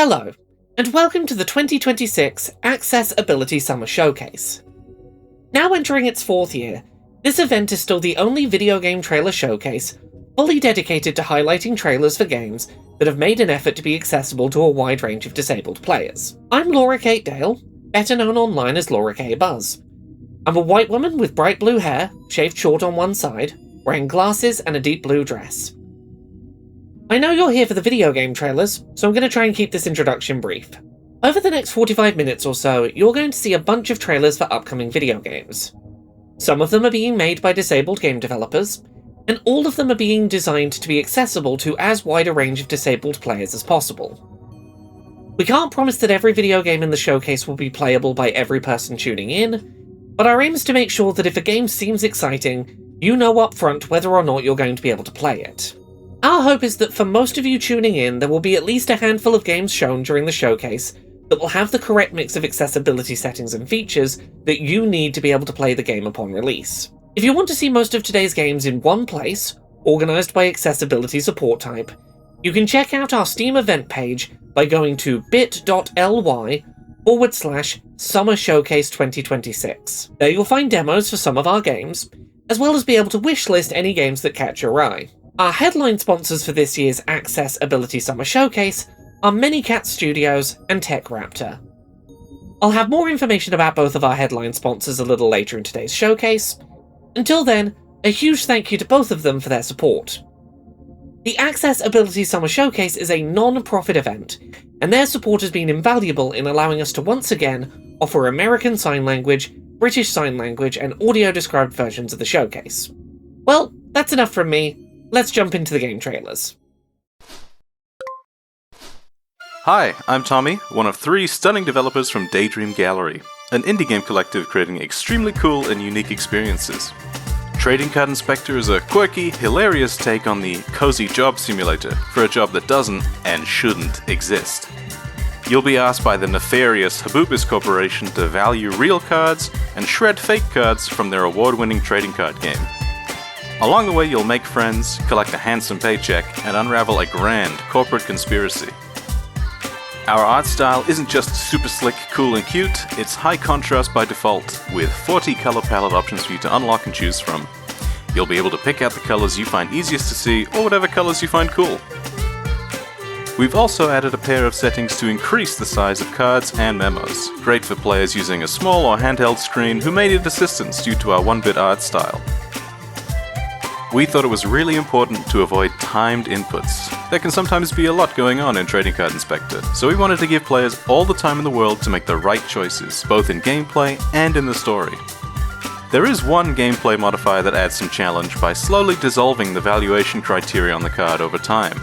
Hello, and welcome to the 2026 Accessibility Summer Showcase. Now entering its 4th year, this event is still the only video game trailer showcase fully dedicated to highlighting trailers for games that have made an effort to be accessible to a wide range of disabled players. I'm Laura Kate Dale, better known online as Laura K. Buzz. I'm a white woman with bright blue hair, shaved short on one side, wearing glasses and a deep blue dress. I know you're here for the video game trailers, so I'm going to try and keep this introduction brief. Over the next 45 minutes or so, you're going to see a bunch of trailers for upcoming video games. Some of them are being made by disabled game developers, and all of them are being designed to be accessible to as wide a range of disabled players as possible. We can't promise that every video game in the showcase will be playable by every person tuning in, but our aim is to make sure that if a game seems exciting, you know up front whether or not you're going to be able to play it. Our hope is that for most of you tuning in, there will be at least a handful of games shown during the showcase that will have the correct mix of accessibility settings and features that you need to be able to play the game upon release. If you want to see most of today's games in one place, organised by accessibility support type, you can check out our Steam event page by going to bit.ly/Summer Showcase 2026. There you'll find demos for some of our games, as well as be able to wishlist any games that catch your eye. Our headline sponsors for this year's Accessibility Summer Showcase are Manycat Studios and TechRaptor. I'll have more information about both of our headline sponsors a little later in today's showcase. Until then, a huge thank you to both of them for their support. The Accessibility Summer Showcase is a non-profit event, and their support has been invaluable in allowing us to once again offer American Sign Language, British Sign Language, and audio-described versions of the showcase. Well, that's enough from me. Let's jump into the game trailers. Hi, I'm Tommy, one of 3 stunning developers from Daydream Gallery, an indie game collective creating extremely cool and unique experiences. Trading Card Inspector is a quirky, hilarious take on the cozy job simulator for a job that doesn't and shouldn't exist. You'll be asked by the nefarious Habubis Corporation to value real cards and shred fake cards from their award-winning trading card game. Along the way, you'll make friends, collect a handsome paycheck, and unravel a grand corporate conspiracy. Our art style isn't just super slick, cool, and cute, it's high contrast by default, with 40 color palette options for you to unlock and choose from. You'll be able to pick out the colors you find easiest to see, or whatever colors you find cool. We've also added a pair of settings to increase the size of cards and memos, great for players using a small or handheld screen who may need assistance due to our 1-bit art style. We thought it was really important to avoid timed inputs. There can sometimes be a lot going on in Trading Card Inspector, so we wanted to give players all the time in the world to make the right choices, both in gameplay and in the story. There is one gameplay modifier that adds some challenge by slowly dissolving the valuation criteria on the card over time.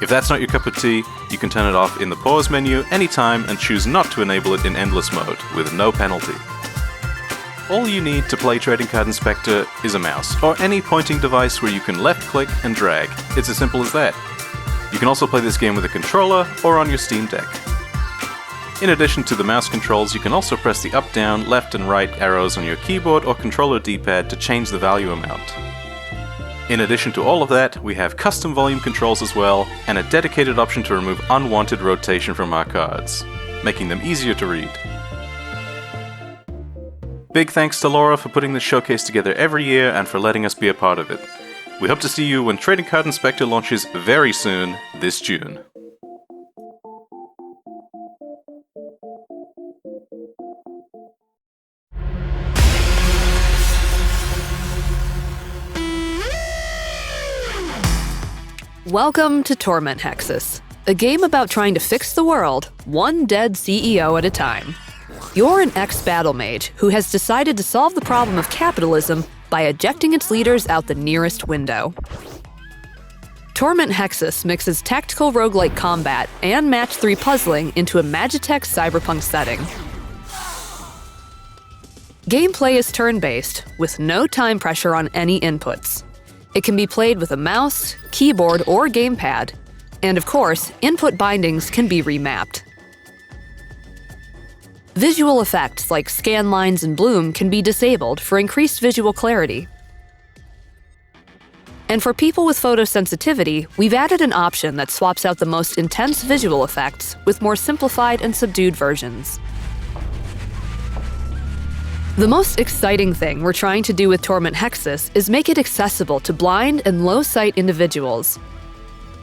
If that's not your cup of tea, you can turn it off in the pause menu anytime and choose not to enable it in endless mode, with no penalty. All you need to play Trading Card Inspector is a mouse, or any pointing device where you can left-click and drag. It's as simple as that. You can also play this game with a controller or on your Steam Deck. In addition to the mouse controls, you can also press the up, down, left and right arrows on your keyboard or controller D-pad to change the value amount. In addition to all of that, we have custom volume controls as well, and a dedicated option to remove unwanted rotation from our cards, making them easier to read. Big thanks to Laura for putting this showcase together every year and for letting us be a part of it. We hope to see you when Trading Card Inspector launches very soon, this June. Welcome to Torment Hexus, a game about trying to fix the world, one dead CEO at a time. You're an ex-battle mage who has decided to solve the problem of capitalism by ejecting its leaders out the nearest window. Torment Hexus mixes tactical roguelike combat and match 3 puzzling into a Magitech cyberpunk setting. Gameplay is turn-based, with no time pressure on any inputs. It can be played with a mouse, keyboard, or gamepad, and of course, input bindings can be remapped. Visual effects like scan lines and bloom can be disabled for increased visual clarity. And for people with photosensitivity, we've added an option that swaps out the most intense visual effects with more simplified and subdued versions. The most exciting thing we're trying to do with Torment Hexus is make it accessible to blind and low-sight individuals.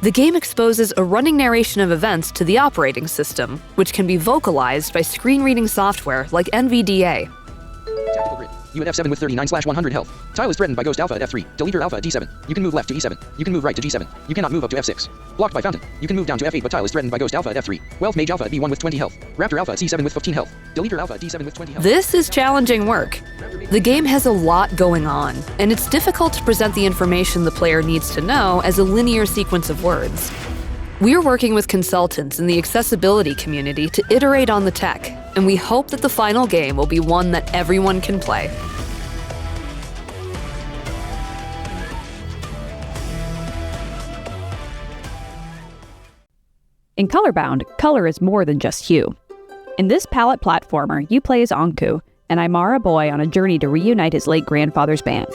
The game exposes a running narration of events to the operating system, which can be vocalized by screen-reading software like NVDA. Tactical grid. You at F7 with 39/100 health. Tile is threatened by Ghost Alpha at F3. Deleter Alpha at D7. You can move left to E7. You can move right to G7. You cannot move up to F6. Blocked by Fountain. You can move down to F8, but Tile is threatened by Ghost Alpha at F3. Wealth Mage Alpha at B1 with 20 health. Raptor Alpha at C7 with 15 health. Deleter Alpha at D7 with 20 health. This is challenging work. The game has a lot going on, and it's difficult to present the information the player needs to know as a linear sequence of words. We're working with consultants in the accessibility community to iterate on the tech, and we hope that the final game will be one that everyone can play. In Colorbound, color is more than just hue. In this palette platformer, you play as Anku, an Aymara boy on a journey to reunite his late grandfather's band.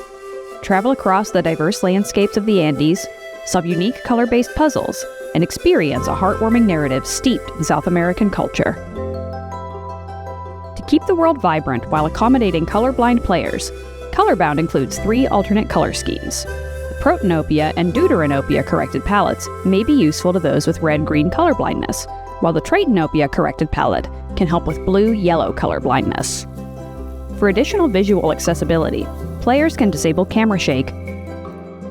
Travel across the diverse landscapes of the Andes, solve unique color-based puzzles, and experience a heartwarming narrative steeped in South American culture. To keep the world vibrant while accommodating colorblind players, Colorbound includes 3 alternate color schemes. The Protanopia and Deuteranopia corrected palettes may be useful to those with red-green colorblindness, while the Tratanopia corrected palette can help with blue-yellow colorblindness. For additional visual accessibility, players can disable camera shake,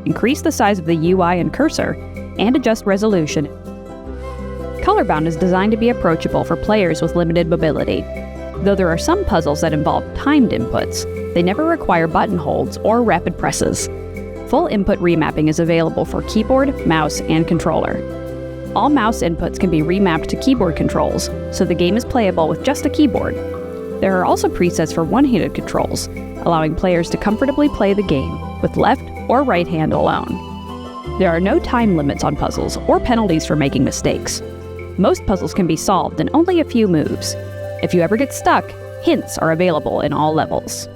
increase the size of the UI and cursor, and adjust resolution. Colorbound is designed to be approachable for players with limited mobility. Though there are some puzzles that involve timed inputs, they never require button holds or rapid presses. Full input remapping is available for keyboard, mouse, and controller. All mouse inputs can be remapped to keyboard controls, so the game is playable with just a keyboard. There are also presets for one-handed controls, allowing players to comfortably play the game with left or right hand alone. There are no time limits on puzzles or penalties for making mistakes. Most puzzles can be solved in only a few moves. If you ever get stuck, hints are available in all levels.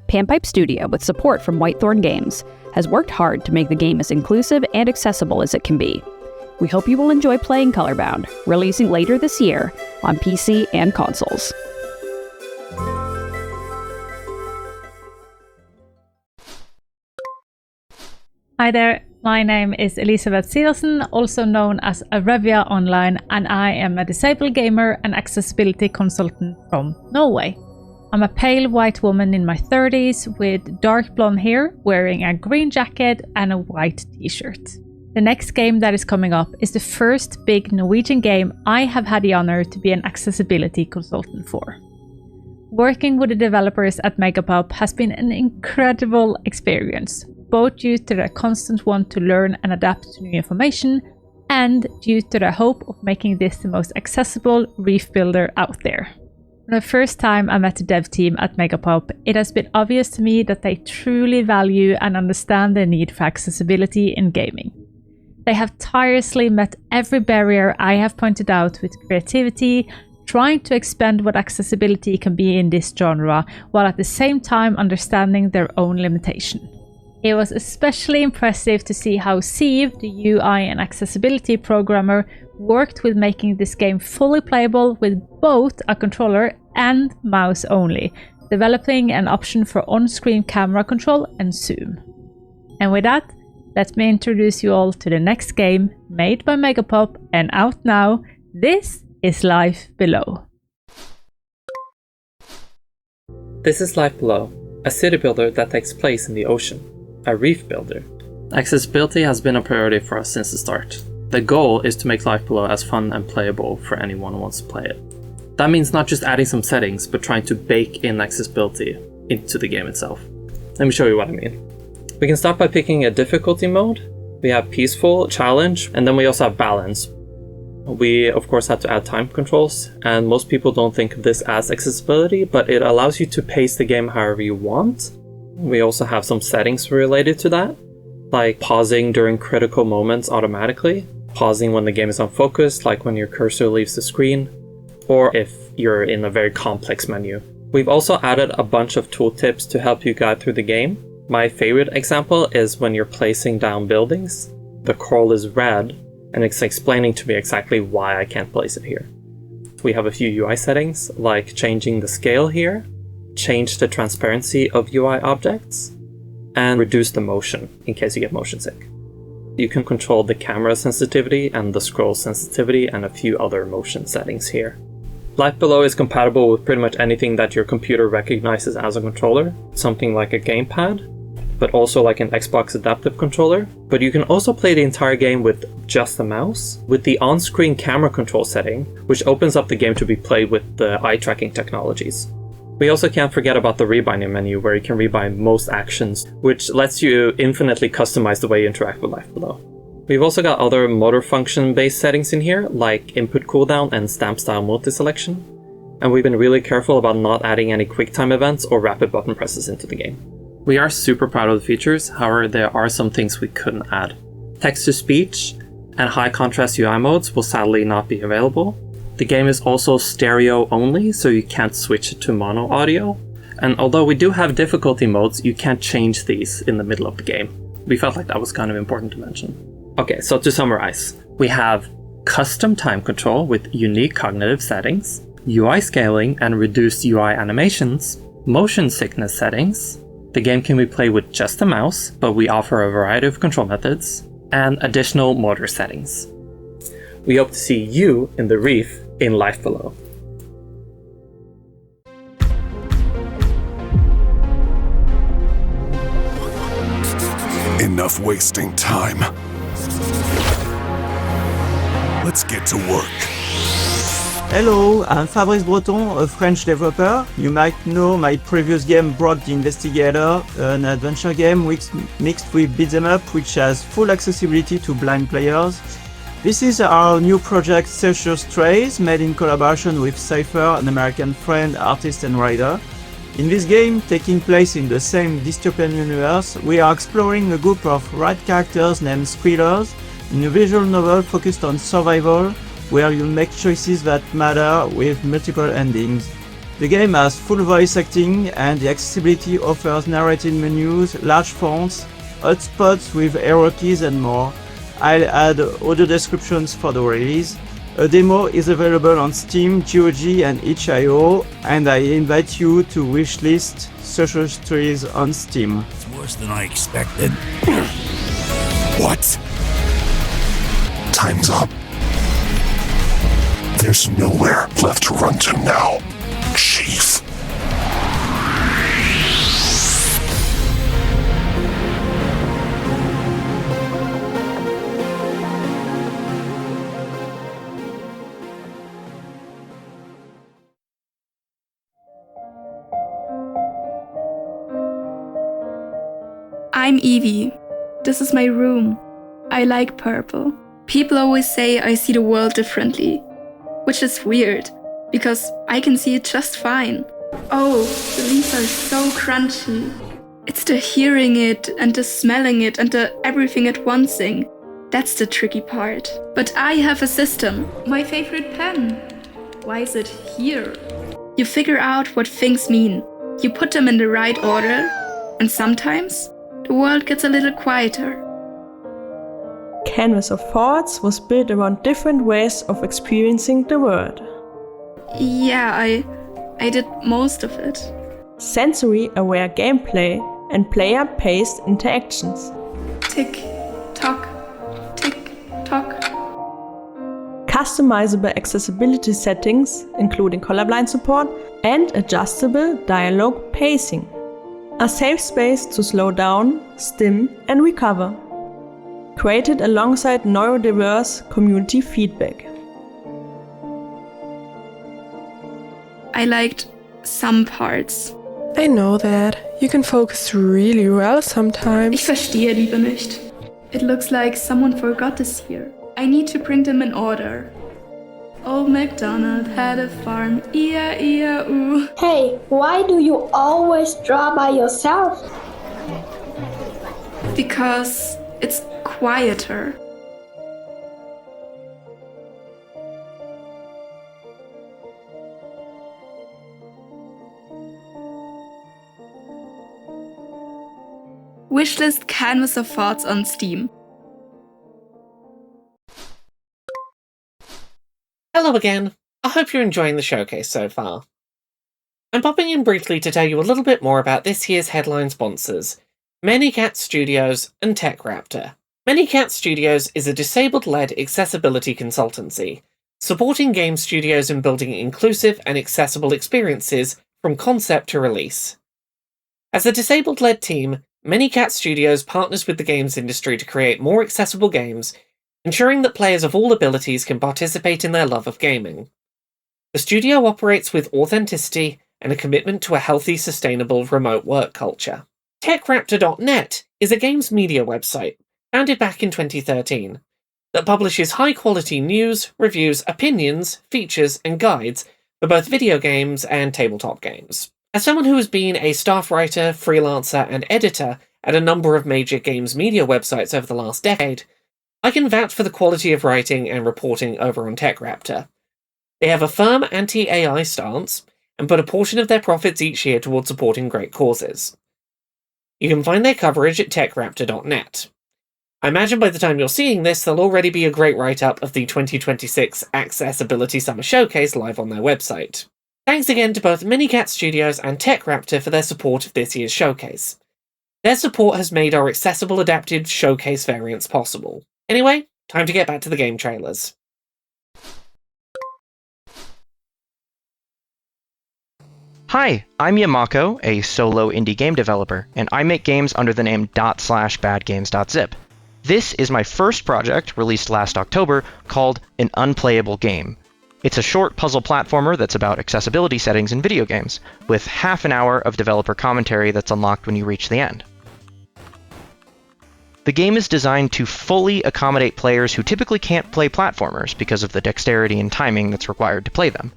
Panpipe Studio, with support from Whitethorn Games, has worked hard to make the game as inclusive and accessible as it can be. We hope you will enjoy playing Colorbound, releasing later this year on PC and consoles. Hi there, my name is Elisabeth Siversen, also known as Arevia Online, and I am a disabled gamer and accessibility consultant from Norway. I'm a pale white woman in my 30s with dark blonde hair, wearing a green jacket and a white t-shirt. The next game that is coming up is the first big Norwegian game I have had the honor to be an accessibility consultant for. Working with the developers at Megapop has been an incredible experience, both due to their constant want to learn and adapt to new information, and due to their hope of making this the most accessible reef builder out there. From the first time I met the dev team at Megapop, it has been obvious to me that they truly value and understand the need for accessibility in gaming. They have tirelessly met every barrier I have pointed out with creativity, trying to expand what accessibility can be in this genre, while at the same time understanding their own limitation. It was especially impressive to see how Siv, the UI and accessibility programmer, worked with making this game fully playable with both a controller and mouse only, developing an option for on-screen camera control and zoom. And with that, let me introduce you all to the next game made by Megapop and out now. This is Life Below. This is Life Below, a city builder that takes place in the ocean, a reef builder. Accessibility has been a priority for us since the start. The goal is to make Life Below as fun and playable for anyone who wants to play it. That means not just adding some settings, but trying to bake in accessibility into the game itself. Let me show you what I mean. We can start by picking a difficulty mode. We have peaceful, challenge, and then we also have balance. We of course have to add time controls, and most people don't think of this as accessibility, but it allows you to pace the game however you want. We also have some settings related to that, like pausing during critical moments automatically, pausing when the game is unfocused, like when your cursor leaves the screen, or if you're in a very complex menu. We've also added a bunch of tooltips to help you guide through the game. My favorite example is when you're placing down buildings. The coral is red, and it's explaining to me exactly why I can't place it here. We have a few UI settings, like changing the scale here, change the transparency of UI objects, and reduce the motion in case you get motion sick. You can control the camera sensitivity and the scroll sensitivity and a few other motion settings here. Life Below is compatible with pretty much anything that your computer recognizes as a controller, something like a gamepad, but also like an Xbox adaptive controller. But you can also play the entire game with just a mouse, with the on-screen camera control setting, which opens up the game to be played with the eye tracking technologies. We also can't forget about the rebinding menu, where you can rebind most actions, which lets you infinitely customize the way you interact with Life Below. We've also got other motor function-based settings in here, like input cooldown and stamp style multi-selection, and we've been really careful about not adding any QuickTime events or rapid button presses into the game. We are super proud of the features, however there are some things we couldn't add. Text-to-speech and high-contrast UI modes will sadly not be available. The game is also stereo only, so you can't switch it to mono audio. And although we do have difficulty modes, you can't change these in the middle of the game. We felt like that was kind of important to mention. Okay, so to summarize, we have custom time control with unique cognitive settings, UI scaling and reduced UI animations, motion sickness settings. The game can be played with just a mouse, but we offer a variety of control methods, and additional motor settings. We hope to see you in the reef in Life Below. Enough wasting time. Let's get to work. Hello, I'm Fabrice Breton, a French developer. You might know my previous game Brock the Investigator, an adventure game mixed with beat 'em up which has full accessibility to blind players. This is our new project Circus Trace, made in collaboration with Cypher, an American friend, artist and writer. In this game, taking place in the same dystopian universe, we are exploring a group of rat characters named Squealers in a visual novel focused on survival, where you'll make choices that matter with multiple endings. The game has full voice acting, and the accessibility offers narrated menus, large fonts, hotspots with arrow keys and more. I'll add audio descriptions for the release. A demo is available on Steam, GOG and itch.io, and I invite you to wishlist Circus Trace on Steam. It's worse than I expected. What? Time's up. There's nowhere left to run to now, Chief. I'm Evie. This is my room. I like purple. People always say I see the world differently, which is weird, because I can see it just fine. Oh, the leaves are so crunchy. It's the hearing it, and the smelling it, and the everything at once thing. That's the tricky part. But I have a system. My favorite pen. Why is it here? You figure out what things mean. You put them in the right order, and sometimes the world gets a little quieter. Canvas of Thoughts was built around different ways of experiencing the world. Yeah, I did most of it. Sensory-aware gameplay and player-paced interactions. Tick, tock, tick, tock. Customizable accessibility settings, including colorblind support, and adjustable dialogue pacing. A safe space to slow down, stim, and recover. Created alongside neurodiverse community feedback. I liked some parts. I know that. You can focus really well sometimes. Ich verstehe Liebe nicht. It looks like someone forgot this here. I need to bring them in order. Old MacDonald had a farm, E-I-E-I-O. Hey, why do you always draw by yourself? Because it's quieter. Wishlist canvas of thoughts on Steam. Hello again. I hope you're enjoying the showcase so far. I'm popping in briefly to tell you a little bit more about this year's headline sponsors, Manycat Studios and TechRaptor. Manycat Studios is a disabled-led accessibility consultancy, supporting game studios in building inclusive and accessible experiences from concept to release. As a disabled-led team, Manycat Studios partners with the games industry to create more accessible games, ensuring that players of all abilities can participate in their love of gaming. The studio operates with authenticity and a commitment to a healthy, sustainable remote work culture. TechRaptor.net is a games media website, founded back in 2013, that publishes high-quality news, reviews, opinions, features, and guides for both video games and tabletop games. As someone who has been a staff writer, freelancer, and editor at a number of major games media websites over the last decade, I can vouch for the quality of writing and reporting over on TechRaptor. They have a firm anti-AI stance, and put a portion of their profits each year towards supporting great causes. You can find their coverage at techraptor.net. I imagine by the time you're seeing this, there'll already be a great write-up of the 2026 Accessibility Summer Showcase live on their website. Thanks again to both Manycat Studios and TechRaptor for their support of this year's showcase. Their support has made our accessible adapted showcase variants possible. Anyway, time to get back to the game trailers. Hi, I'm Yamako, a solo indie game developer, and I make games under the name ./badgames.zip. This is my first project, released last October, called An Unplayable Game. It's a short puzzle platformer that's about accessibility settings in video games, with half an hour of developer commentary that's unlocked when you reach the end. The game is designed to fully accommodate players who typically can't play platformers because of the dexterity and timing that's required to play them.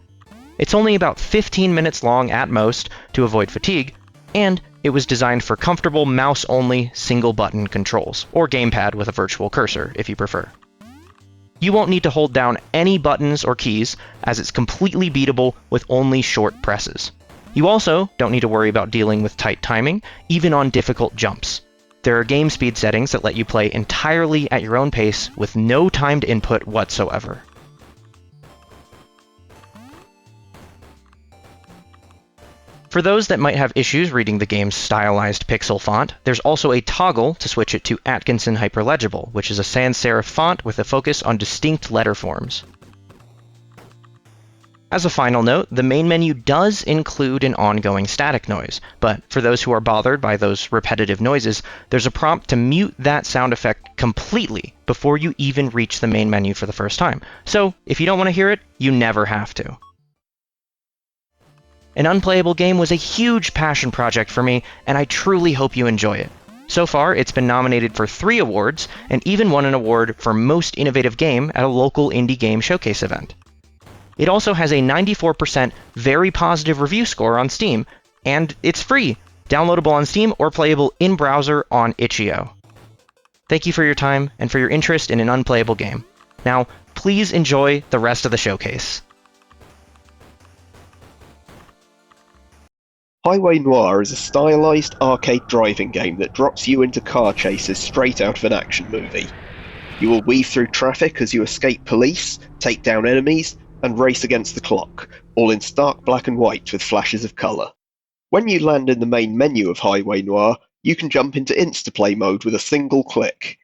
It's only about 15 minutes long at most to avoid fatigue, and it was designed for comfortable mouse-only single-button controls, or gamepad with a virtual cursor, if you prefer. You won't need to hold down any buttons or keys, as it's completely beatable with only short presses. You also don't need to worry about dealing with tight timing, even on difficult jumps. There are game speed settings that let you play entirely at your own pace with no timed input whatsoever. For those that might have issues reading the game's stylized pixel font, there's also a toggle to switch it to Atkinson Hyperlegible, which is a sans serif font with a focus on distinct letter forms. As a final note, the main menu does include an ongoing static noise, but for those who are bothered by those repetitive noises, there's a prompt to mute that sound effect completely before you even reach the main menu for the first time. So, if you don't want to hear it, you never have to. An Unplayable Game was a huge passion project for me, and I truly hope you enjoy it. So far, it's been nominated for 3 awards, and even won an award for Most Innovative Game at a local indie game showcase event. It also has a 94% very positive review score on Steam, and it's free, downloadable on Steam or playable in browser on itch.io. Thank you for your time and for your interest in An Unplayable Game. Now, please enjoy the rest of the showcase. Highway Noir is a stylized arcade driving game that drops you into car chases straight out of an action movie. You will weave through traffic as you escape police, take down enemies, and race against the clock, all in stark black and white with flashes of colour. When you land in the main menu of Highway Noir, you can jump into Instaplay mode with a single click.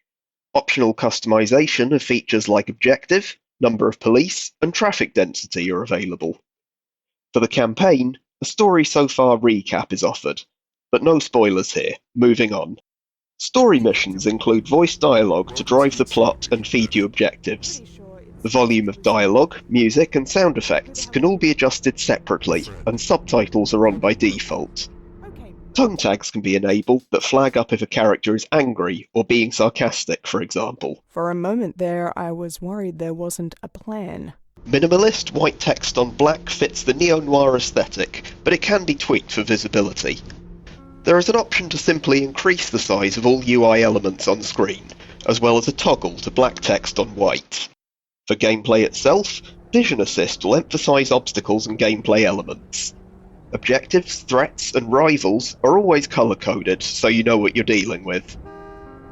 Optional customization of features like objective, number of police, and traffic density are available. For the campaign, a story so far recap is offered, but no spoilers here, moving on. Story missions include voice dialogue to drive the plot and feed you objectives. The volume of dialogue, music, and sound effects can all be adjusted separately, and subtitles are on by default. Tone tags can be enabled that flag up if a character is angry or being sarcastic, for example. For a moment there, I was worried there wasn't a plan. Minimalist white text on black fits the neo-noir aesthetic, but it can be tweaked for visibility. There is an option to simply increase the size of all UI elements on screen, as well as a toggle to black text on white. For gameplay itself, Vision Assist will emphasize obstacles and gameplay elements. Objectives, threats, and rivals are always colour-coded, so you know what you're dealing with.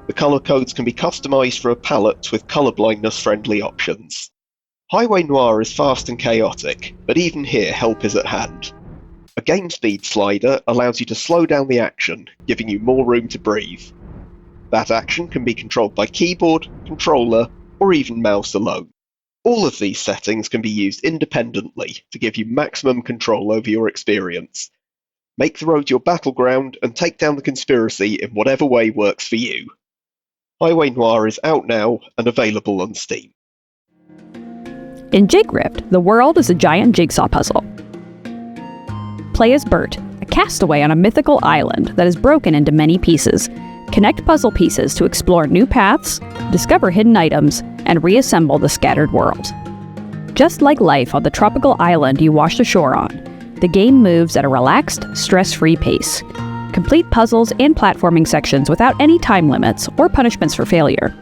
The colour codes can be customised for a palette with colour blindness-friendly options. Highway Noir is fast and chaotic, but even here help is at hand. A game speed slider allows you to slow down the action, giving you more room to breathe. That action can be controlled by keyboard, controller, or even mouse alone. All of these settings can be used independently to give you maximum control over your experience. Make the road your battleground and take down the conspiracy in whatever way works for you. Highway Noir is out now and available on Steam. In Jig Rift, the world is a giant jigsaw puzzle. Play as Bert, a castaway on a mythical island that is broken into many pieces. Connect puzzle pieces to explore new paths, discover hidden items, and reassemble the scattered world. Just like life on the tropical island you washed ashore on, the game moves at a relaxed, stress-free pace. Complete puzzles and platforming sections without any time limits or punishments for failure.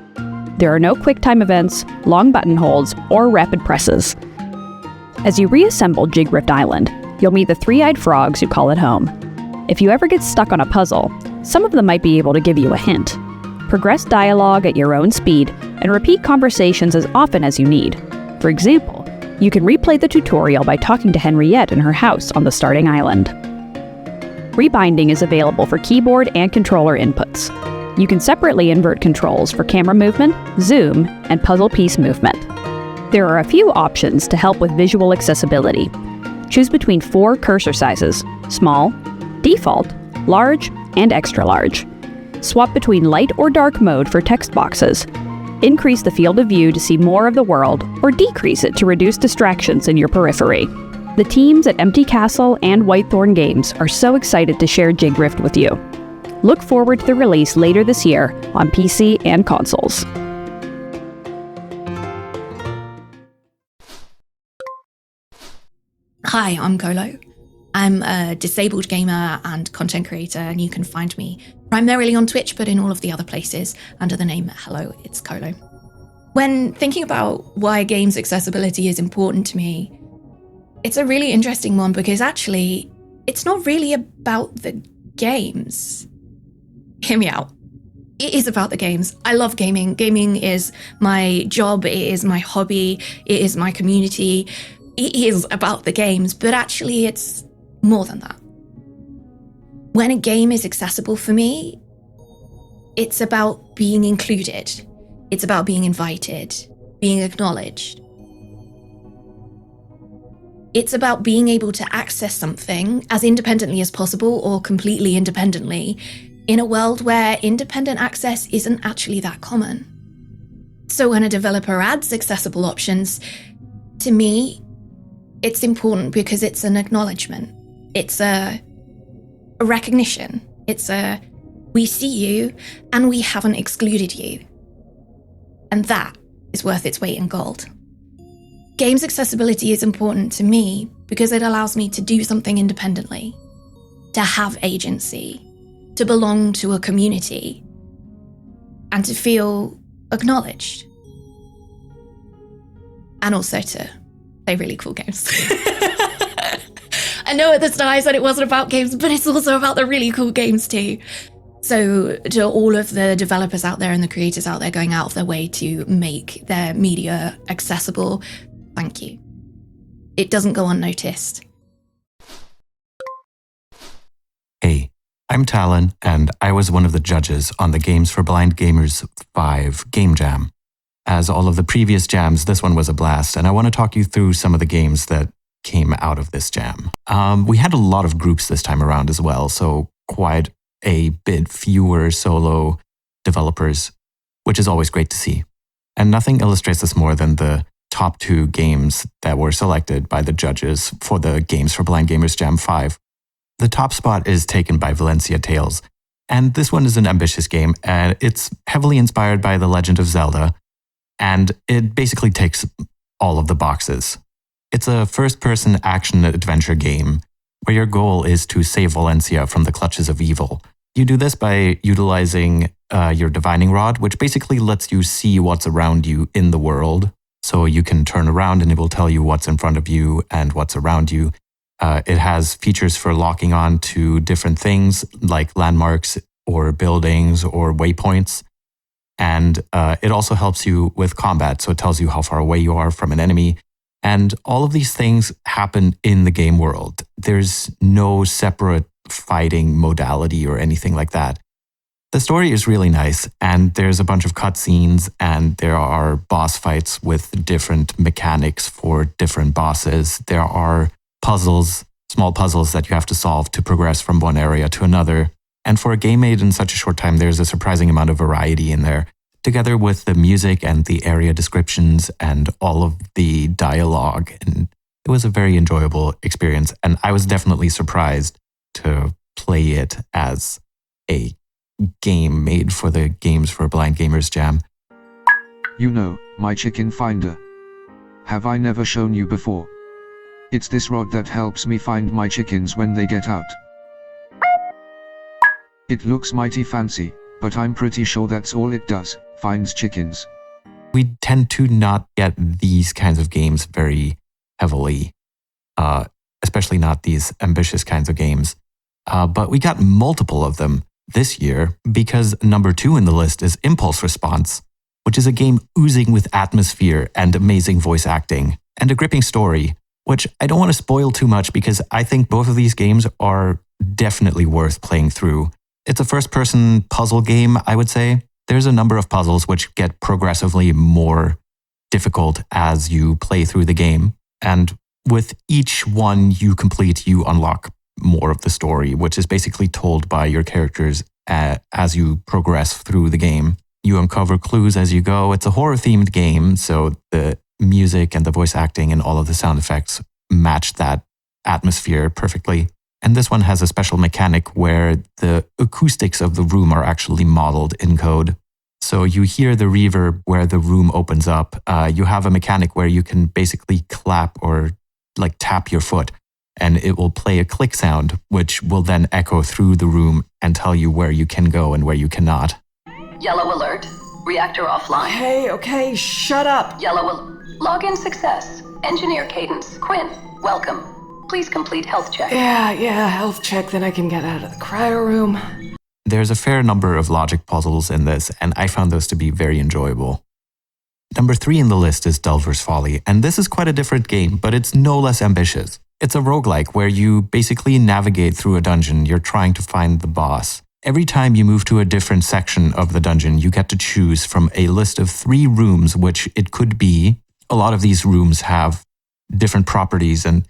There are no quick-time events, long button holds, or rapid presses. As you reassemble Jig Rift Island, you'll meet the three-eyed frogs who call it home. If you ever get stuck on a puzzle, some of them might be able to give you a hint. Progress dialogue at your own speed and repeat conversations as often as you need. For example, you can replay the tutorial by talking to Henriette in her house on the starting island. Rebinding is available for keyboard and controller inputs. You can separately invert controls for camera movement, zoom, and puzzle piece movement. There are a few options to help with visual accessibility. Choose between 4 cursor sizes: small, default, large, and extra large. Swap between light or dark mode for text boxes. Increase the field of view to see more of the world, or decrease it to reduce distractions in your periphery. The teams at Empty Castle and Whitethorn Games are so excited to share Jig Rift with you. Look forward to the release later this year on PC and consoles. Hi, I'm Colo. I'm a disabled gamer and content creator, and you can find me primarily on Twitch, but in all of the other places under the name Hello, it's Colo. When thinking about why games accessibility is important to me, it's a really interesting one because actually, it's not really about the games. Hear me out. It is about the games. I love gaming. Gaming is my job, it is my hobby, it is my community. It is about the games, but actually it's more than that. When a game is accessible for me, it's about being included. It's about being invited, being acknowledged. It's about being able to access something as independently as possible or completely independently in a world where independent access isn't actually that common. So when a developer adds accessible options, to me, it's important because it's an acknowledgement. It's a recognition. It's a, we see you and we haven't excluded you. And that is worth its weight in gold. Games accessibility is important to me because it allows me to do something independently, to have agency, to belong to a community, and to feel acknowledged. And also to play really cool games. I know at the start I said it wasn't about games, but it's also about the really cool games too. So to all of the developers out there and the creators out there going out of their way to make their media accessible, thank you. It doesn't go unnoticed. Hey, I'm Talon, and I was one of the judges on the Games for Blind Gamers 5 Game Jam. As all of the previous jams, this one was a blast, and I want to talk you through some of the games that came out of this jam. We had a lot of groups this time around as well, so quite a bit fewer solo developers, which is always great to see. And nothing illustrates this more than the top 2 games that were selected by the judges for the Games for Blind Gamers Jam 5. The top spot is taken by Valencia Tales, and this one is an ambitious game, and it's heavily inspired by The Legend of Zelda, and it basically ticks all of the boxes. It's a first-person action-adventure game where your goal is to save Valencia from the clutches of evil. You do this by utilizing your divining rod, which basically lets you see what's around you in the world. So you can turn around and it will tell you what's in front of you and what's around you. It has features for locking on to different things like landmarks or buildings or waypoints. And it also helps you with combat. So it tells you how far away you are from an enemy. And all of these things happen in the game world. There's no separate fighting modality or anything like that. The story is really nice, and there's a bunch of cutscenes, and there are boss fights with different mechanics for different bosses. There are puzzles, small puzzles that you have to solve to progress from one area to another. And for a game made in such a short time, there's a surprising amount of variety in there, together with the music and the area descriptions and all of the dialogue. And it was a very enjoyable experience, and I was definitely surprised to play it as a game made for the Games for Blind Gamers Jam. You know, my chicken finder. Have I never shown you before? It's this rod that helps me find my chickens when they get out. It looks mighty fancy, but I'm pretty sure that's all it does, finds chickens. We tend to not get these kinds of games very heavily, especially not these ambitious kinds of games. But we got multiple of them this year because number 2 in the list is Impulse Response, which is a game oozing with atmosphere and amazing voice acting and a gripping story, which I don't want to spoil too much because I think both of these games are definitely worth playing through. It's a first-person puzzle game, I would say. There's a number of puzzles which get progressively more difficult as you play through the game. And with each one you complete, you unlock more of the story, which is basically told by your characters as you progress through the game. You uncover clues as you go. It's a horror-themed game, so the music and the voice acting and all of the sound effects match that atmosphere perfectly. And this one has a special mechanic where the acoustics of the room are actually modeled in code. So you hear the reverb where the room opens up. You have a mechanic where you can basically clap or like tap your foot, and it will play a click sound, which will then echo through the room and tell you where you can go and where you cannot. Yellow alert. Reactor offline. Okay, shut up. Yellow login success. Engineer Cadence. Quinn, welcome. Please complete health check. Yeah, health check, then I can get out of the cryo room. There's a fair number of logic puzzles in this, and I found those to be very enjoyable. Number 3 in the list is Delver's Folly, and this is quite a different game, but it's no less ambitious. It's a roguelike where you basically navigate through a dungeon. You're trying to find the boss. Every time you move to a different section of the dungeon, you get to choose from a list of 3 rooms, which it could be. A lot of these rooms have different properties and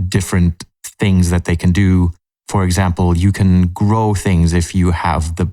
different things that they can do. For example, you can grow things if you have the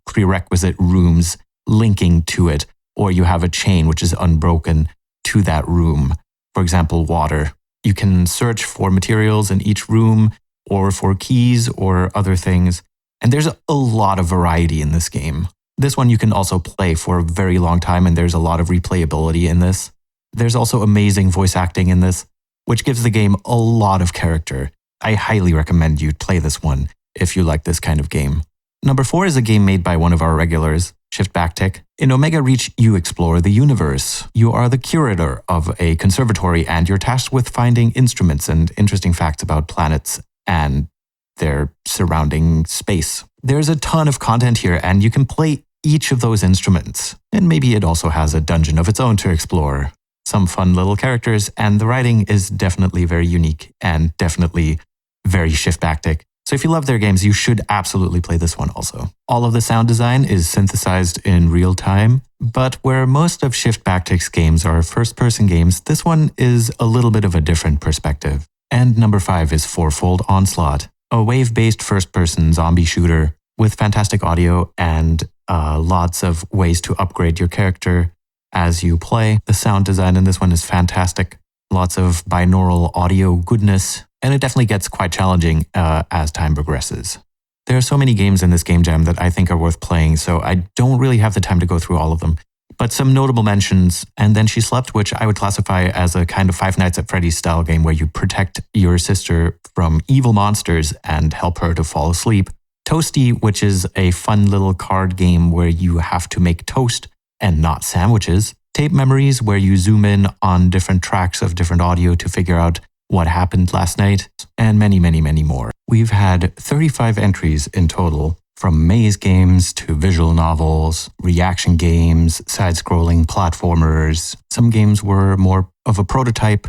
prerequisite rooms linking to it, or you have a chain which is unbroken to that room. For example, water. You can search for materials in each room or for keys or other things. And there's a lot of variety in this game. This one you can also play for a very long time, and there's a lot of replayability in this. There's also amazing voice acting in this, which gives the game a lot of character. I highly recommend you play this one if you like this kind of game. Number 4 is a game made by one of our regulars, Shift Backtick. In Omega Reach, you explore the universe. You are the curator of a conservatory, and you're tasked with finding instruments and interesting facts about planets and their surrounding space. There's a ton of content here, and you can play each of those instruments. And maybe it also has a dungeon of its own to explore. Some fun little characters, and the writing is definitely very unique and definitely very Shift Backtick. So if you love their games, you should absolutely play this one also. All of the sound design is synthesized in real time, but where most of Shift Backtick's games are first-person games, this one is a little bit of a different perspective. And number 5 is Fourfold Onslaught, a wave-based first-person zombie shooter with fantastic audio and lots of ways to upgrade your character as you play. The sound design in this one is fantastic. Lots of binaural audio goodness, and it definitely gets quite challenging as time progresses. There are so many games in this game jam that I think are worth playing, so I don't really have the time to go through all of them. But some notable mentions, And Then She Slept, which I would classify as a kind of Five Nights at Freddy's style game where you protect your sister from evil monsters and help her to fall asleep. Toasty, which is a fun little card game where you have to make toast and not sandwiches. Tape Memories, where you zoom in on different tracks of different audio to figure out what happened last night, and many, many, many more. We've had 35 entries in total, from maze games to visual novels, reaction games, side-scrolling platformers. Some games were more of a prototype,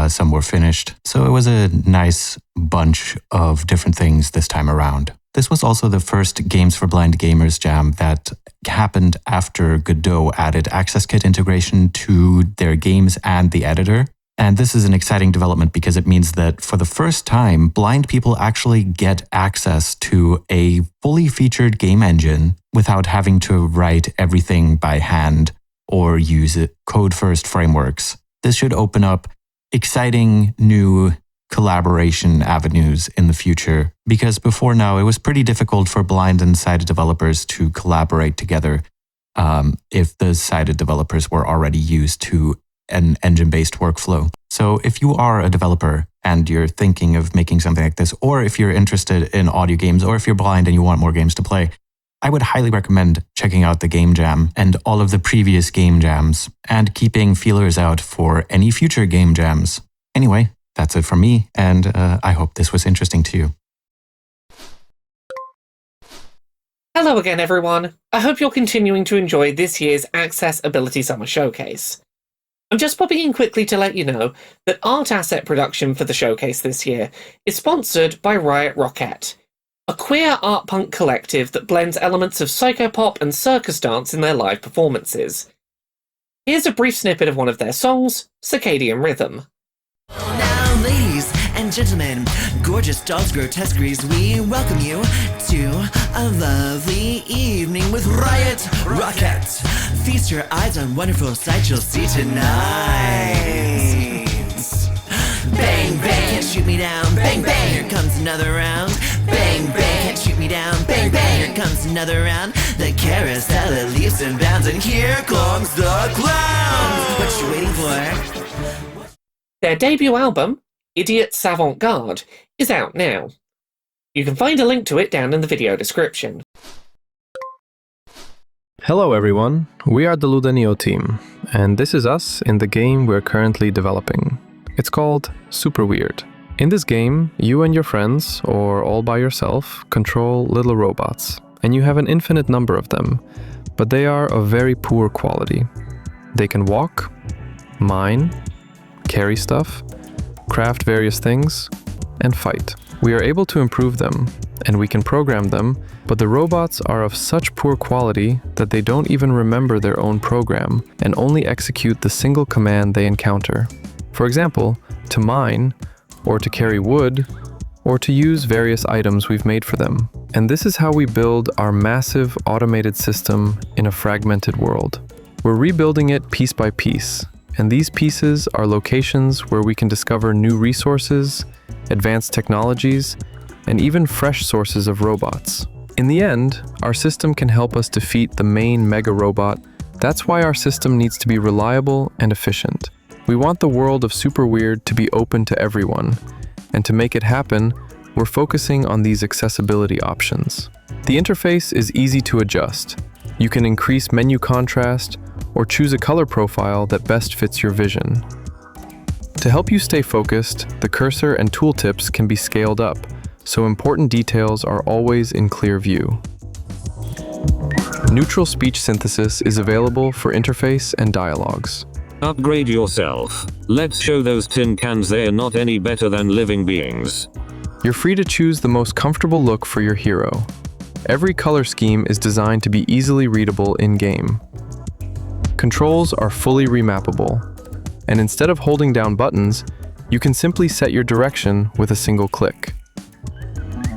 some were finished. So it was a nice bunch of different things this time around. This was also the first Games for Blind Gamers jam that happened after Godot added Access Kit integration to their games and the editor. And this is an exciting development because it means that for the first time, blind people actually get access to a fully featured game engine without having to write everything by hand or use code-first frameworks. This should open up exciting new collaboration avenues in the future, because before now it was pretty difficult for blind and sighted developers to collaborate together if the sighted developers were already used to an engine-based workflow. So if you are a developer and you're thinking of making something like this, or if you're interested in audio games, or if you're blind and you want more games to play, I would highly recommend checking out the Game Jam and all of the previous Game Jams and keeping feelers out for any future Game Jams. Anyway, that's it from me, and I hope this was interesting to you. Hello again, everyone. I hope you're continuing to enjoy this year's Accessibility Summer Showcase. I'm just popping in quickly to let you know that art asset production for the showcase this year is sponsored by Riott Roquette, a queer art punk collective that blends elements of psychopop and circus dance in their live performances. Here's a brief snippet of one of their songs, Circadian Rhythm. Now, ladies and gentlemen, gorgeous dolls, grotesqueries, we welcome you to a lovely evening with Riott Roquette. Feast your eyes on wonderful sights you'll see tonight. Bang, bang, can't shoot me down. Bang, bang, here comes another round. Bang, bang, can't shoot me down. Bang, bang, here comes another round. The carousel it leaps and bounds, and here comes the clown. What you waiting for? Their debut album, Idiot SavantGarde, is out now. You can find a link to it down in the video description. Hello everyone, we are the Ludanio team, and this is us in the game we're currently developing. It's called Super Weird. In this game, you and your friends, or all by yourself, control little robots, and you have an infinite number of them, but they are of very poor quality. They can walk, mine, carry stuff, craft various things, and fight. We are able to improve them, and we can program them, but the robots are of such poor quality that they don't even remember their own program and only execute the single command they encounter. For example, to mine, or to carry wood, or to use various items we've made for them. And this is how we build our massive automated system in a fragmented world. We're rebuilding it piece by piece, and these pieces are locations where we can discover new resources, advanced technologies, and even fresh sources of robots. In the end, our system can help us defeat the main mega robot. That's why our system needs to be reliable and efficient. We want the world of Super Weird to be open to everyone, and to make it happen, we're focusing on these accessibility options. The interface is easy to adjust. You can increase menu contrast or choose a color profile that best fits your vision. To help you stay focused, the cursor and tooltips can be scaled up, so important details are always in clear view. Neutral speech synthesis is available for interface and dialogues. Upgrade yourself. Let's show those tin cans they're not any better than living beings. You're free to choose the most comfortable look for your hero. Every color scheme is designed to be easily readable in-game. Controls are fully remappable, and instead of holding down buttons, you can simply set your direction with a single click.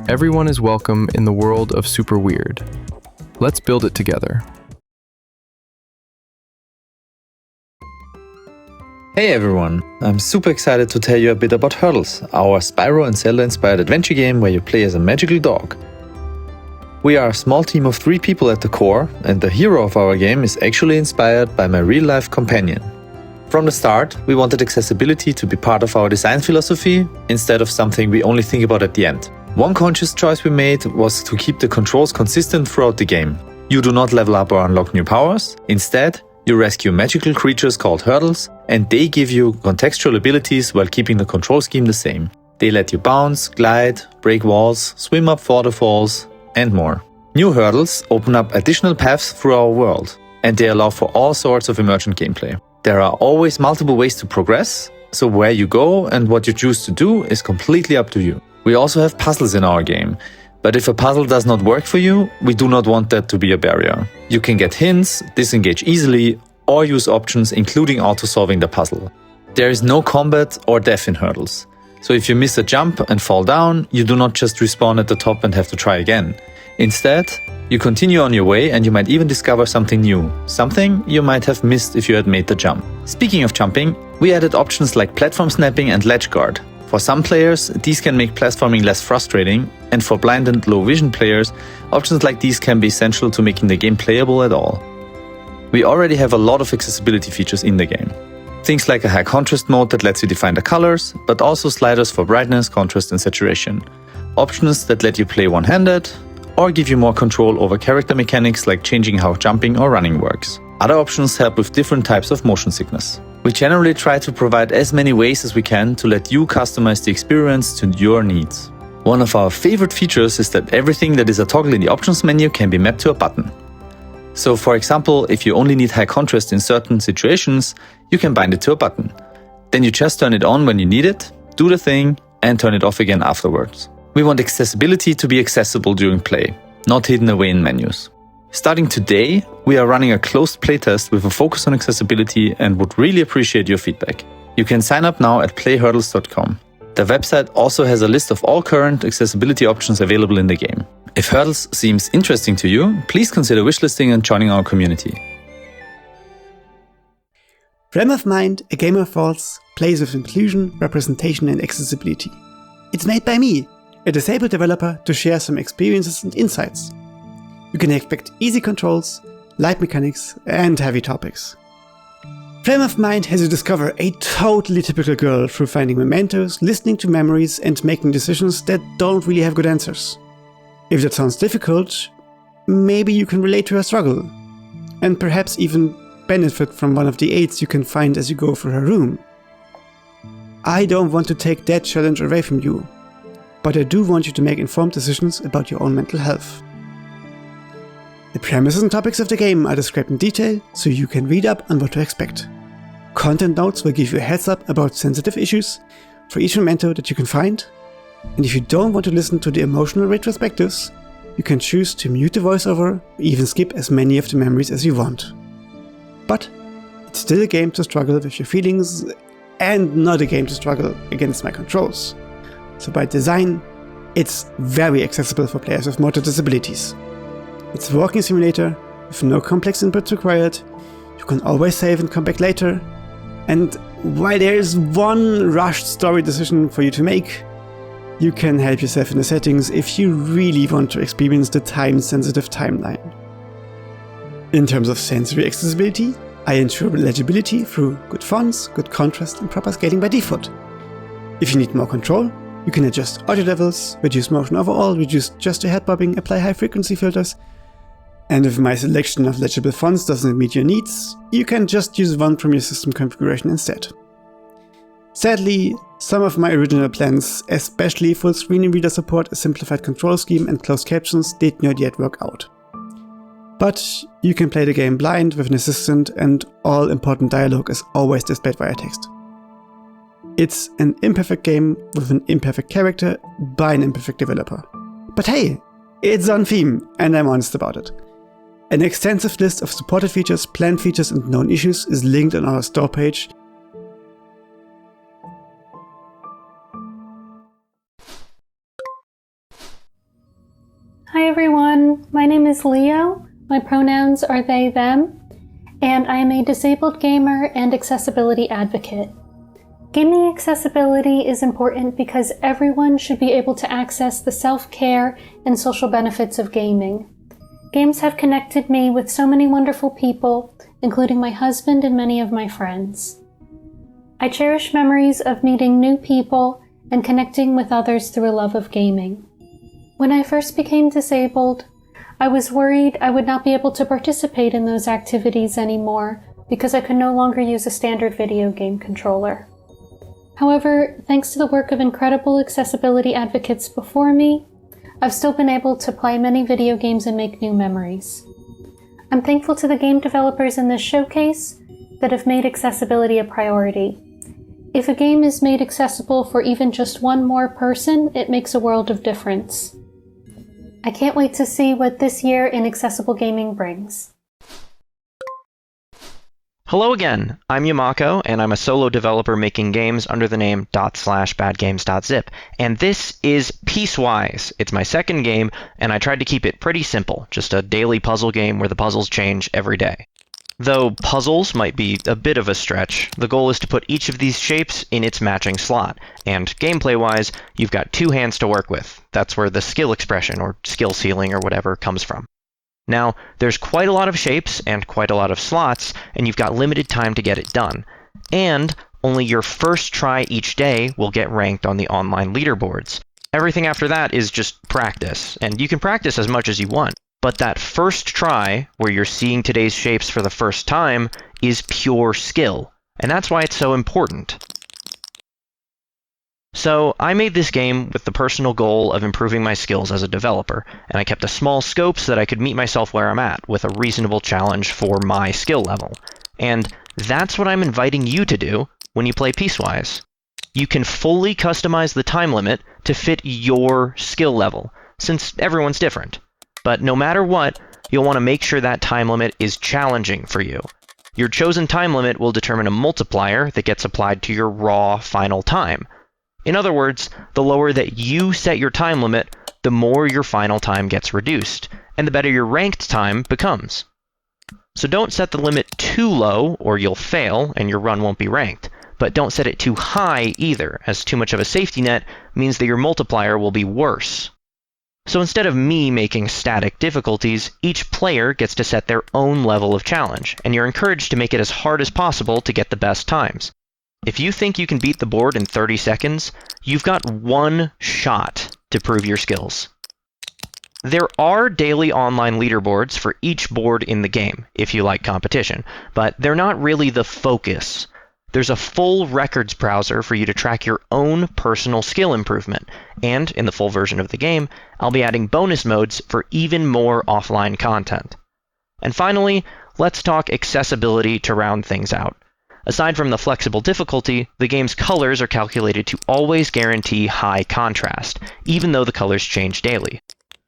Everyone is welcome in the world of Super Weird. Let's build it together. Hey everyone, I'm super excited to tell you a bit about Hurdles, our Spyro and Zelda-inspired adventure game where you play as a magical dog. We are a small team of 3 people at the core, and the hero of our game is actually inspired by my real-life companion. From the start, we wanted accessibility to be part of our design philosophy, instead of something we only think about at the end. One conscious choice we made was to keep the controls consistent throughout the game. You do not level up or unlock new powers. Instead, You rescue magical creatures called hurdles, and they give you contextual abilities while keeping the control scheme the same. They let you bounce, glide, break walls, swim up waterfalls, and more. New hurdles open up additional paths through our world, and they allow for all sorts of emergent gameplay. There are always multiple ways to progress, so where you go and what you choose to do is completely up to you. We also have puzzles in our game, but if a puzzle does not work for you, we do not want that to be a barrier. You can get hints, disengage easily, or use options including auto-solving the puzzle. There is no combat or death in hurdles, so if you miss a jump and fall down, you do not just respawn at the top and have to try again. Instead, you continue on your way and you might even discover something new, something you might have missed if you had made the jump. Speaking of jumping, we added options like platform snapping and ledge guard. For some players, these can make platforming less frustrating, and for blind and low vision players, options like these can be essential to making the game playable at all. We already have a lot of accessibility features in the game. Things like a high contrast mode that lets you define the colors, but also sliders for brightness, contrast and saturation. Options that let you play one-handed, or give you more control over character mechanics like changing how jumping or running works. Other options help with different types of motion sickness. We generally try to provide as many ways as we can to let you customize the experience to your needs. One of our favorite features is that everything that is a toggle in the options menu can be mapped to a button. So for example, if you only need high contrast in certain situations, you can bind it to a button. Then you just turn it on when you need it, do the thing, and turn it off again afterwards. We want accessibility to be accessible during play, not hidden away in menus. Starting today, we are running a closed playtest with a focus on accessibility and would really appreciate your feedback. You can sign up now at playhurdles.com. The website also has a list of all current accessibility options available in the game. If Hurdles seems interesting to you, please consider wishlisting and joining our community. Frame of Mind, A Game of Thoughts, plays with inclusion, representation and accessibility. It's made by me, a disabled developer, to share some experiences and insights. You can expect easy controls, light mechanics and heavy topics. Frame of Mind has you discover a totally typical girl through finding mementos, listening to memories and making decisions that don't really have good answers. If that sounds difficult, maybe you can relate to her struggle, and perhaps even benefit from one of the aids you can find as you go through her room. I don't want to take that challenge away from you, but I do want you to make informed decisions about your own mental health. The premises and topics of the game are described in detail, so you can read up on what to expect. Content notes will give you a heads up about sensitive issues for each memento that you can find, and if you don't want to listen to the emotional retrospectives, you can choose to mute the voiceover or even skip as many of the memories as you want. But it's still a game to struggle with your feelings, and not a game to struggle against my controls. So by design, it's very accessible for players with motor disabilities. It's a walking simulator with no complex inputs required, you can always save and come back later, and while there is one rushed story decision for you to make, you can help yourself in the settings if you really want to experience the time-sensitive timeline. In terms of sensory accessibility, I ensure legibility through good fonts, good contrast and proper scaling by default. If you need more control, you can adjust audio levels, reduce motion overall, reduce gesture head bobbing, apply high frequency filters, and if my selection of legible fonts doesn't meet your needs, you can just use one from your system configuration instead. Sadly, some of my original plans, especially full screen reader support, a simplified control scheme and closed captions, did not yet work out. But you can play the game blind with an assistant and all important dialogue is always displayed via text. It's an imperfect game with an imperfect character by an imperfect developer. But hey, it's on theme and I'm honest about it. An extensive list of supported features, planned features and known issues is linked on our store page. Hi everyone, my name is Leo, my pronouns are they, them, and I am a disabled gamer and accessibility advocate. Gaming accessibility is important because everyone should be able to access the self-care and social benefits of gaming. Games have connected me with so many wonderful people, including my husband and many of my friends. I cherish memories of meeting new people and connecting with others through a love of gaming. When I first became disabled, I was worried I would not be able to participate in those activities anymore because I could no longer use a standard video game controller. However, thanks to the work of incredible accessibility advocates before me, I've still been able to play many video games and make new memories. I'm thankful to the game developers in this showcase that have made accessibility a priority. If a game is made accessible for even just one more person, it makes a world of difference. I can't wait to see what this year in accessible gaming brings. Hello again, I'm Yamako, and I'm a solo developer making games under the name /badgames.zip, and this is Peacewise. It's my second game, and I tried to keep it pretty simple, just a daily puzzle game where the puzzles change every day. Though puzzles might be a bit of a stretch, the goal is to put each of these shapes in its matching slot, and gameplay-wise, you've got two hands to work with. That's where the skill expression, or skill ceiling, or whatever, comes from. Now, there's quite a lot of shapes and quite a lot of slots, and you've got limited time to get it done. And only your first try each day will get ranked on the online leaderboards. Everything after that is just practice, and you can practice as much as you want. But that first try, where you're seeing today's shapes for the first time, is pure skill, and that's why it's so important. So, I made this game with the personal goal of improving my skills as a developer, and I kept a small scope so that I could meet myself where I'm at, with a reasonable challenge for my skill level. And that's what I'm inviting you to do when you play Peacewise. You can fully customize the time limit to fit your skill level, since everyone's different. But no matter what, you'll want to make sure that time limit is challenging for you. Your chosen time limit will determine a multiplier that gets applied to your raw final time. In other words, the lower that you set your time limit, the more your final time gets reduced, and the better your ranked time becomes. So don't set the limit too low, or you'll fail and your run won't be ranked. But don't set it too high either, as too much of a safety net means that your multiplier will be worse. So instead of me making static difficulties, each player gets to set their own level of challenge, and you're encouraged to make it as hard as possible to get the best times. If you think you can beat the board in 30 seconds, you've got one shot to prove your skills. There are daily online leaderboards for each board in the game, if you like competition, but they're not really the focus. There's a full records browser for you to track your own personal skill improvement, and in the full version of the game, I'll be adding bonus modes for even more offline content. And finally, let's talk accessibility to round things out. Aside from the flexible difficulty, the game's colors are calculated to always guarantee high contrast, even though the colors change daily.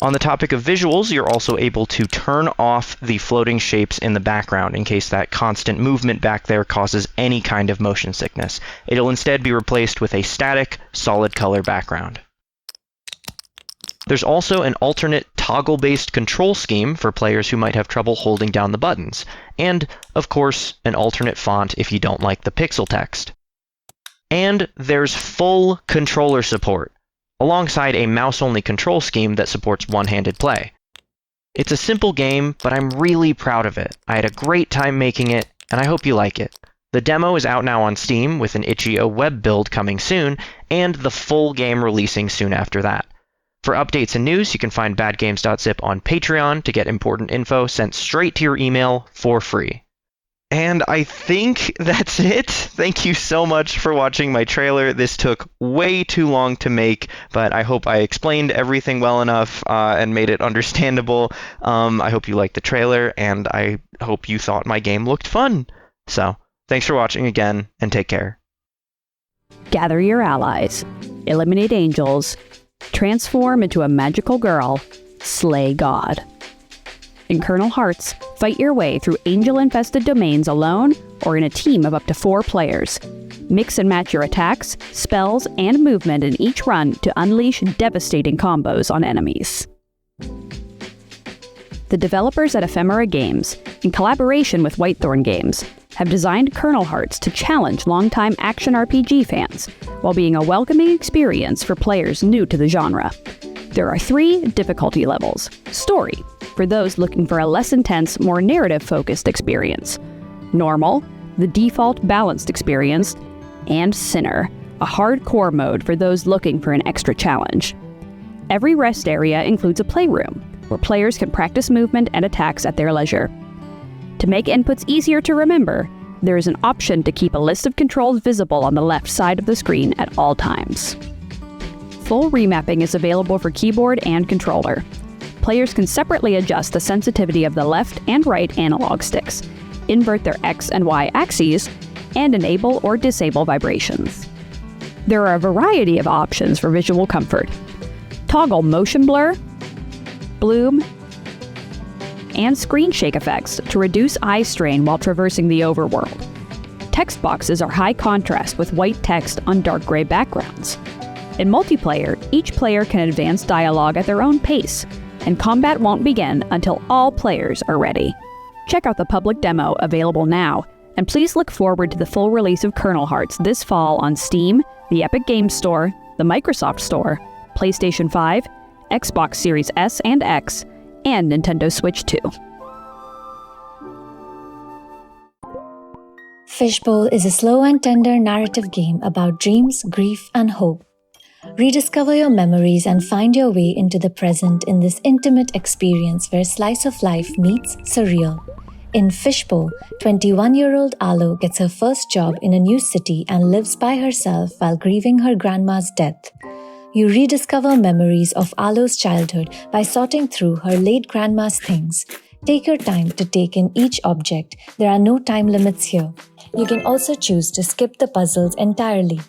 On the topic of visuals, you're also able to turn off the floating shapes in the background in case that constant movement back there causes any kind of motion sickness. It'll instead be replaced with a static, solid color background. There's also an alternate toggle-based control scheme for players who might have trouble holding down the buttons, and, of course, an alternate font if you don't like the pixel text. And there's full controller support, alongside a mouse-only control scheme that supports one-handed play. It's a simple game, but I'm really proud of it. I had a great time making it, and I hope you like it. The demo is out now on Steam, with an itch.io web build coming soon, and the full game releasing soon after that. For updates and news, you can find badgames.zip on Patreon to get important info sent straight to your email for free. And I think that's it. Thank you so much for watching my trailer. This took way too long to make, but I hope I explained everything well enough and made it understandable. I hope you liked the trailer, and I hope you thought my game looked fun. So, thanks for watching again, and take care. Gather your allies, eliminate angels, transform into a magical girl, slay God. In Kernel Hearts, fight your way through angel-infested domains alone or in a team of up to 4 players. Mix and match your attacks, spells, and movement in each run to unleash devastating combos on enemies. The developers at Ephemera Games, in collaboration with Whitethorn Games, have designed Kernel Hearts to challenge longtime action RPG fans, while being a welcoming experience for players new to the genre. There are 3 difficulty levels. Story, for those looking for a less intense, more narrative-focused experience. Normal, the default balanced experience. And Sinner, a hardcore mode for those looking for an extra challenge. Every rest area includes a playroom, where players can practice movement and attacks at their leisure. To make inputs easier to remember, there is an option to keep a list of controls visible on the left side of the screen at all times. Full remapping is available for keyboard and controller. Players can separately adjust the sensitivity of the left and right analog sticks, invert their X and Y axes, and enable or disable vibrations. There are a variety of options for visual comfort. Toggle motion blur, bloom, and screen shake effects to reduce eye strain while traversing the overworld. Text boxes are high contrast with white text on dark gray backgrounds. In multiplayer, each player can advance dialogue at their own pace, and combat won't begin until all players are ready. Check out the public demo available now, and please look forward to the full release of Kernel Hearts this fall on Steam, the Epic Games Store, the Microsoft Store, PlayStation 5, Xbox Series S and X, and Nintendo Switch 2. Fishbowl is a slow and tender narrative game about dreams, grief, and hope. Rediscover your memories and find your way into the present in this intimate experience where slice of life meets surreal. In Fishbowl, 21-year-old Alo gets her first job in a new city and lives by herself while grieving her grandma's death. You rediscover memories of Alo's childhood by sorting through her late grandma's things. Take your time to take in each object. There are no time limits here. You can also choose to skip the puzzles entirely.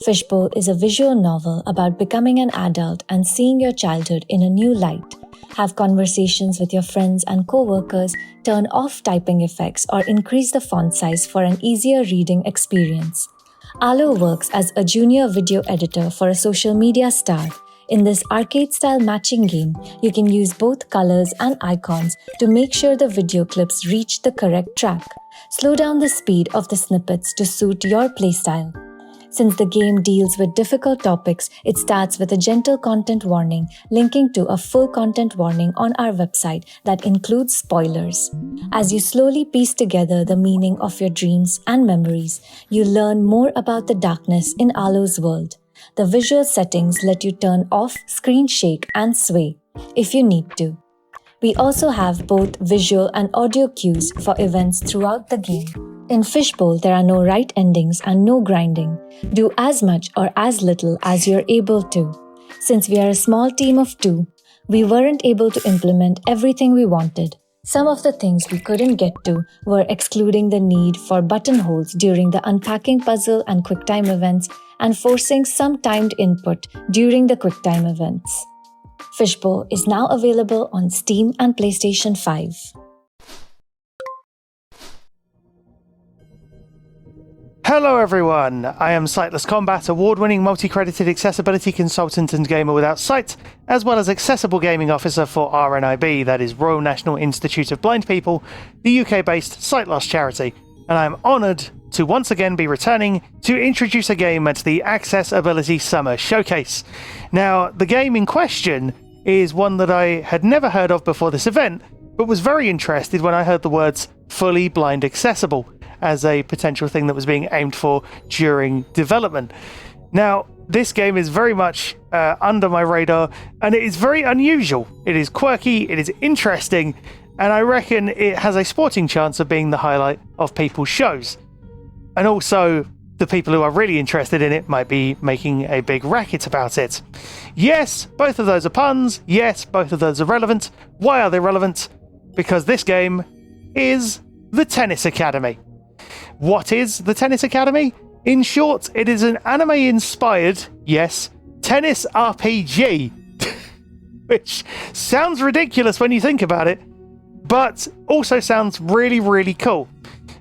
Fishbowl is a visual novel about becoming an adult and seeing your childhood in a new light. Have conversations with your friends and co-workers, turn off typing effects, or increase the font size for an easier reading experience. Alo works as a junior video editor for a social media star. In this arcade-style matching game, you can use both colors and icons to make sure the video clips reach the correct track. Slow down the speed of the snippets to suit your playstyle. Since the game deals with difficult topics, it starts with a gentle content warning, linking to a full content warning on our website that includes spoilers. As you slowly piece together the meaning of your dreams and memories, you learn more about the darkness in Alo's world. The visual settings let you turn off, screen shake, and sway, if you need to. We also have both visual and audio cues for events throughout the game. In Fishbowl, there are no right endings and no grinding. Do as much or as little as you're able to. Since we are a small team of 2, we weren't able to implement everything we wanted. Some of the things we couldn't get to were excluding the need for buttonholes during the unpacking puzzle and quicktime events and forcing some timed input during the quicktime events. Fishbowl is now available on Steam and PlayStation 5. Hello everyone, I am Sightless Combat, award-winning multi-credited accessibility consultant and gamer without sight, as well as accessible gaming officer for RNIB, that is Royal National Institute of Blind People, the UK-based sight loss charity, and I am honoured to once again be returning to introduce a game at the Accessibility Summer Showcase. Now, the game in question is one that I had never heard of before this event, but was very interested when I heard the words fully blind accessible as a potential thing that was being aimed for during development. Now, this game is very much under my radar, and it is very unusual. It is quirky, it is interesting, and I reckon it has a sporting chance of being the highlight of people's shows. And also, the people who are really interested in it might be making a big racket about it. Yes, both of those are puns. Yes, both of those are relevant. Why are they relevant? Because this game is the Tennis Academy. What is the Tennis Academy? In short, it is an anime-inspired, yes, tennis RPG. Which sounds ridiculous when you think about it, but also sounds really, really cool.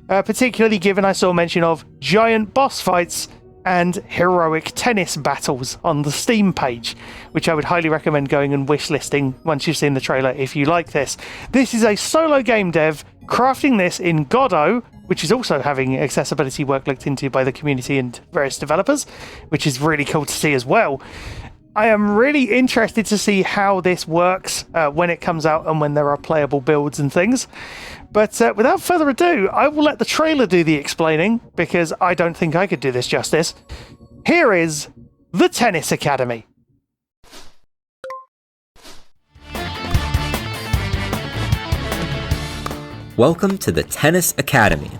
Particularly given I saw mention of giant boss fights and heroic tennis battles on the Steam page, which I would highly recommend going and wishlisting once you've seen the trailer if you like this. This is a solo game dev crafting this in Godot, which is also having accessibility work looked into by the community and various developers, which is really cool to see as well. I am really interested to see how this works when it comes out and when there are playable builds and things. But without further ado, I will let the trailer do the explaining, because I don't think I could do this justice. Here is the Tennis Academy. Welcome to the Tennis Academy.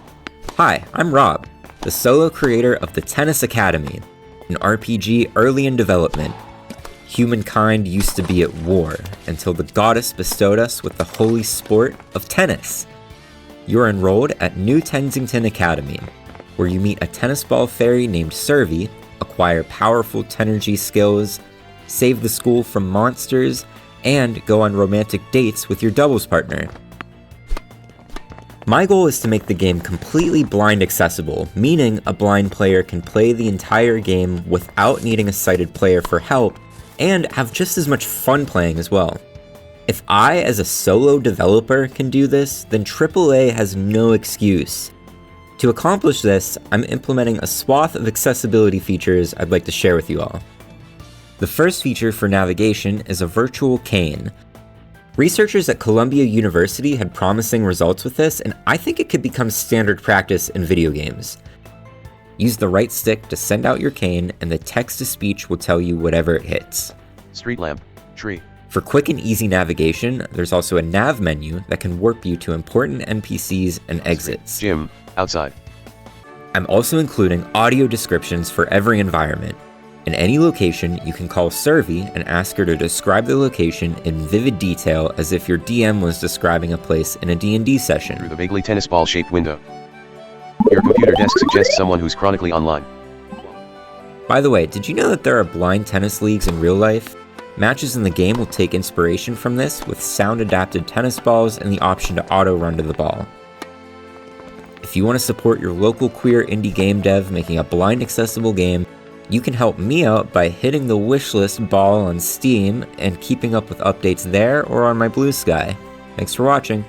Hi, I'm Rob, the solo creator of the Tennis Academy, an RPG early in development. Humankind used to be at war until the goddess bestowed us with the holy sport of tennis. You're enrolled at New Tensington Academy, where you meet a tennis ball fairy named Servi, acquire powerful tenergy skills, save the school from monsters, and go on romantic dates with your doubles partner. My goal is to make the game completely blind accessible, meaning a blind player can play the entire game without needing a sighted player for help, and have just as much fun playing as well. If I, as a solo developer, can do this, then AAA has no excuse. To accomplish this, I'm implementing a swath of accessibility features I'd like to share with you all. The first feature for navigation is a virtual cane. Researchers at Columbia University had promising results with this, and I think it could become standard practice in video games. Use the right stick to send out your cane, and the text-to-speech will tell you whatever it hits. Street lamp, tree. For quick and easy navigation, there's also a nav menu that can warp you to important NPCs and exits. Gym, outside. I'm also including audio descriptions for every environment. In any location, you can call Servi and ask her to describe the location in vivid detail as if your DM was describing a place in a D&D session. Through the vaguely tennis ball-shaped window. Your computer desk suggests someone who's chronically online. By the way, did you know that there are blind tennis leagues in real life? Matches in the game will take inspiration from this with sound-adapted tennis balls and the option to auto-run to the ball. If you want to support your local queer indie game dev making a blind accessible game, you can help me out by hitting the wishlist ball on Steam and keeping up with updates there or on my Blue Sky. Thanks for watching.